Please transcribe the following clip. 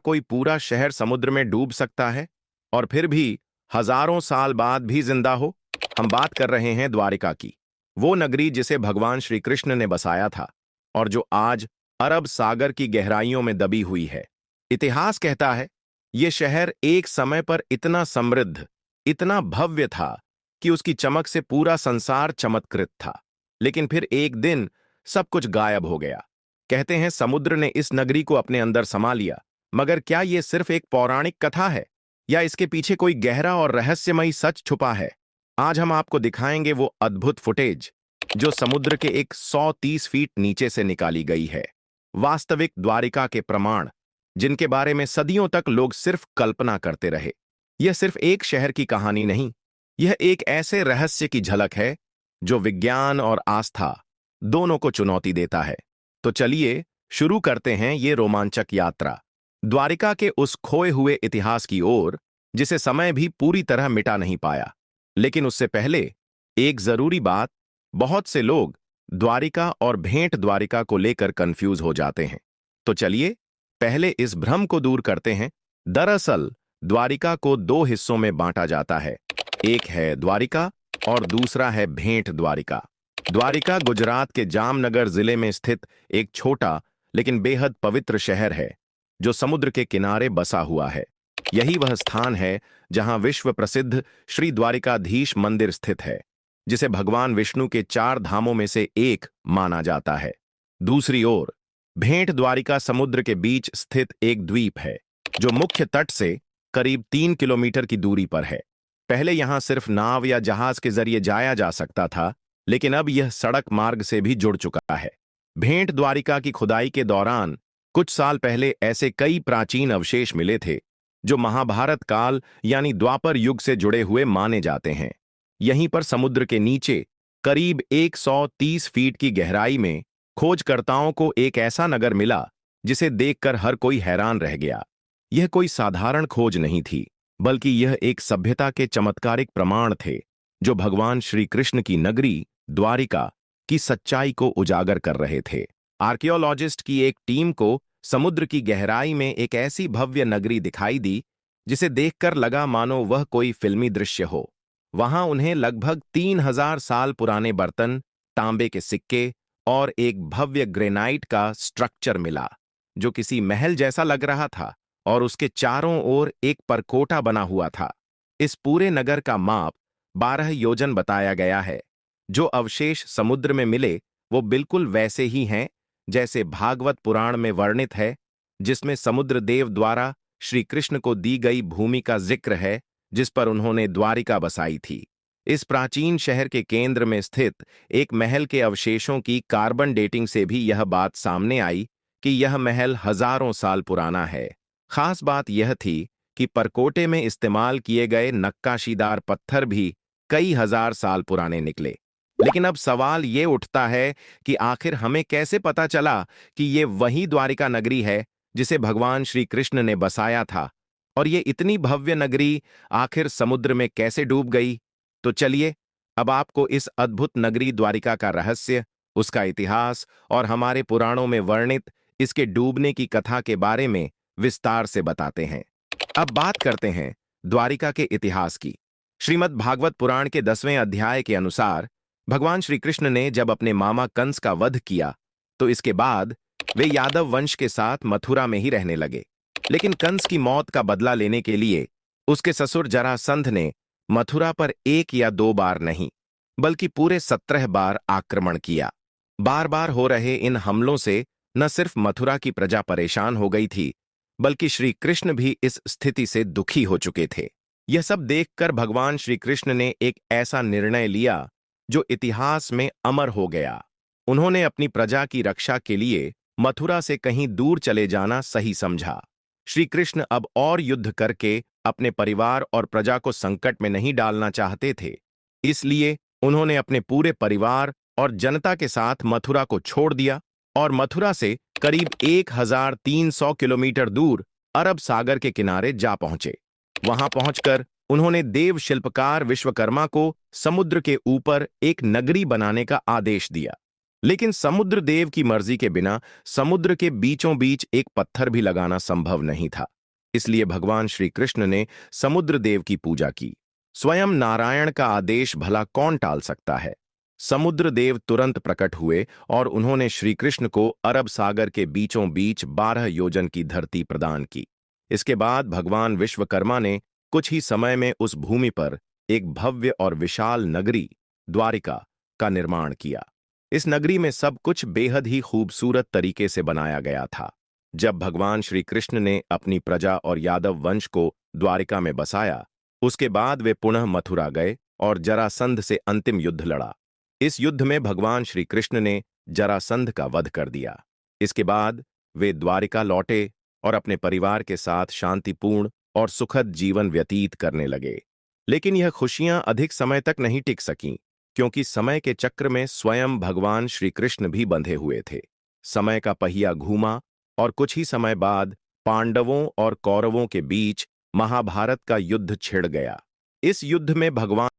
कोई पूरा शहर समुद्र में डूब सकता है और फिर भी हजारों साल बाद भी जिंदा हो? हम बात कर रहे हैं द्वारिका की, वो नगरी जिसे भगवान श्री कृष्ण ने बसाया था और जो आज अरब सागर की गहराइयों में दबी हुई है। इतिहास कहता है ये शहर एक समय पर इतना समृद्ध, इतना भव्य था कि उसकी चमक से पूरा संसार चमत्कृत था। लेकिन फिर एक दिन सब कुछ गायब हो गया। कहते हैं समुद्र ने इस नगरी को अपने अंदर समा लिया। मगर क्या यह सिर्फ एक पौराणिक कथा है या इसके पीछे कोई गहरा और रहस्यमयी सच छुपा है? आज हम आपको दिखाएंगे वो अद्भुत फुटेज जो समुद्र के 130 फीट नीचे से निकाली गई है। वास्तविक द्वारिका के प्रमाण जिनके बारे में सदियों तक लोग सिर्फ कल्पना करते रहे। यह सिर्फ एक शहर की कहानी नहीं, यह एक ऐसे रहस्य की झलक है जो विज्ञान और आस्था दोनों को चुनौती देता है। तो चलिए शुरू करते हैं ये रोमांचक यात्रा द्वारिका के उस खोए हुए इतिहास की ओर जिसे समय भी पूरी तरह मिटा नहीं पाया। लेकिन उससे पहले एक जरूरी बात, बहुत से लोग द्वारिका और भेंट द्वारिका को लेकर कंफ्यूज हो जाते हैं। तो चलिए पहले इस भ्रम को दूर करते हैं। दरअसल द्वारिका को दो हिस्सों में बांटा जाता है, एक है द्वारिका और दूसरा है भेंट द्वारिका। द्वारिका गुजरात के जामनगर जिले में स्थित एक छोटा लेकिन बेहद पवित्र शहर है जो समुद्र के किनारे बसा हुआ है। यही वह स्थान है जहां विश्व प्रसिद्ध श्री द्वारिकाधीश मंदिर स्थित है, जिसे भगवान विष्णु के 4 धामों में से एक माना जाता है। दूसरी ओर भेंट द्वारिका समुद्र के बीच स्थित एक द्वीप है जो मुख्य तट से करीब 3 किलोमीटर की दूरी पर है। पहले यहां सिर्फ नाव या जहाज के जरिए जाया जा सकता था, लेकिन अब यह सड़क मार्ग से भी जुड़ चुका है। भेंट द्वारिका की खुदाई के दौरान कुछ साल पहले ऐसे कई प्राचीन अवशेष मिले थे जो महाभारत काल यानी द्वापर युग से जुड़े हुए माने जाते हैं। यहीं पर समुद्र के नीचे करीब 130 फीट की गहराई में खोजकर्ताओं को एक ऐसा नगर मिला जिसे देखकर हर कोई हैरान रह गया। यह कोई साधारण खोज नहीं थी, बल्कि यह एक सभ्यता के चमत्कारिक प्रमाण थे जो भगवान श्री कृष्ण की नगरी द्वारिका की सच्चाई को उजागर कर रहे थे। आर्कियोलॉजिस्ट की एक टीम को समुद्र की गहराई में एक ऐसी भव्य नगरी दिखाई दी जिसे देखकर लगा मानो वह कोई फिल्मी दृश्य हो। वहां उन्हें लगभग 3000 साल पुराने बर्तन, तांबे के सिक्के और एक भव्य ग्रेनाइट का स्ट्रक्चर मिला जो किसी महल जैसा लग रहा था और उसके चारों ओर एक परकोटा बना हुआ था। इस पूरे नगर का माप 12 योजन बताया गया है। जो अवशेष समुद्र में मिले वो बिल्कुल वैसे ही हैं जैसे भागवत पुराण में वर्णित है, जिसमें समुद्र देव द्वारा श्री कृष्ण को दी गई भूमि का जिक्र है जिस पर उन्होंने द्वारिका बसाई थी। इस प्राचीन शहर के केंद्र में स्थित एक महल के अवशेषों की कार्बन डेटिंग से भी यह बात सामने आई कि यह महल हजारों साल पुराना है। खास बात यह थी कि परकोटे में इस्तेमाल किए गए नक्काशीदार पत्थर भी कई हजार साल पुराने निकले। लेकिन अब सवाल ये उठता है कि आखिर हमें कैसे पता चला कि ये वही द्वारिका नगरी है जिसे भगवान श्री कृष्ण ने बसाया था, और ये इतनी भव्य नगरी आखिर समुद्र में कैसे डूब गई? तो चलिए अब आपको इस अद्भुत नगरी द्वारिका का रहस्य, उसका इतिहास और हमारे पुराणों में वर्णित इसके डूबने की कथा के बारे में विस्तार से बताते हैं। अब बात करते हैं द्वारिका के इतिहास की। श्रीमद् भागवत पुराण के 10वें अध्याय के अनुसार भगवान श्री कृष्ण ने जब अपने मामा कंस का वध किया तो इसके बाद वे यादव वंश के साथ मथुरा में ही रहने लगे। लेकिन कंस की मौत का बदला लेने के लिए उसके ससुर जरासंध ने मथुरा पर 1 या 2 बार नहीं, बल्कि पूरे 17 बार आक्रमण किया। बार बार हो रहे इन हमलों से न सिर्फ मथुरा की प्रजा परेशान हो गई थी, बल्कि श्री कृष्ण भी इस स्थिति से दुखी हो चुके थे। यह सब देखकर भगवान श्री कृष्ण ने एक ऐसा निर्णय लिया जो इतिहास में अमर हो गया। उन्होंने अपनी प्रजा की रक्षा के लिए मथुरा से कहीं दूर चले जाना सही समझा। श्री कृष्ण अब और युद्ध करके अपने परिवार और प्रजा को संकट में नहीं डालना चाहते थे। इसलिए उन्होंने अपने पूरे परिवार और जनता के साथ मथुरा को छोड़ दिया और मथुरा से करीब 1300 किलोमीटर दूर अरब सागर के किनारे जा पहुंचे। वहां पहुंचकर उन्होंने देव शिल्पकार विश्वकर्मा को समुद्र के ऊपर एक नगरी बनाने का आदेश दिया। लेकिन समुद्र देव की मर्जी के बिना समुद्र के बीचों बीच एक पत्थर भी लगाना संभव नहीं था। इसलिए भगवान श्री कृष्ण ने समुद्र देव की पूजा की। स्वयं नारायण का आदेश भला कौन टाल सकता है। समुद्र देव तुरंत प्रकट हुए और उन्होंने श्री कृष्ण को अरब सागर के बीचों बीच 12 योजन की धरती प्रदान की। इसके बाद भगवान विश्वकर्मा ने कुछ ही समय में उस भूमि पर एक भव्य और विशाल नगरी द्वारिका का निर्माण किया। इस नगरी में सब कुछ बेहद ही खूबसूरत तरीके से बनाया गया था। जब भगवान श्री कृष्ण ने अपनी प्रजा और यादव वंश को द्वारिका में बसाया, उसके बाद वे पुनः मथुरा गए और जरासंध से अंतिम युद्ध लड़ा। इस युद्ध में भगवान श्री कृष्ण ने जरासंध का वध कर दिया। इसके बाद वे द्वारिका लौटे और अपने परिवार के साथ शांतिपूर्ण और सुखद जीवन व्यतीत करने लगे। लेकिन यह खुशियां अधिक समय तक नहीं टिक सकीं, क्योंकि समय के चक्र में स्वयं भगवान श्री कृष्ण भी बंधे हुए थे। समय का पहिया घूमा और कुछ ही समय बाद पांडवों और कौरवों के बीच महाभारत का युद्ध छिड़ गया। इस युद्ध में भगवान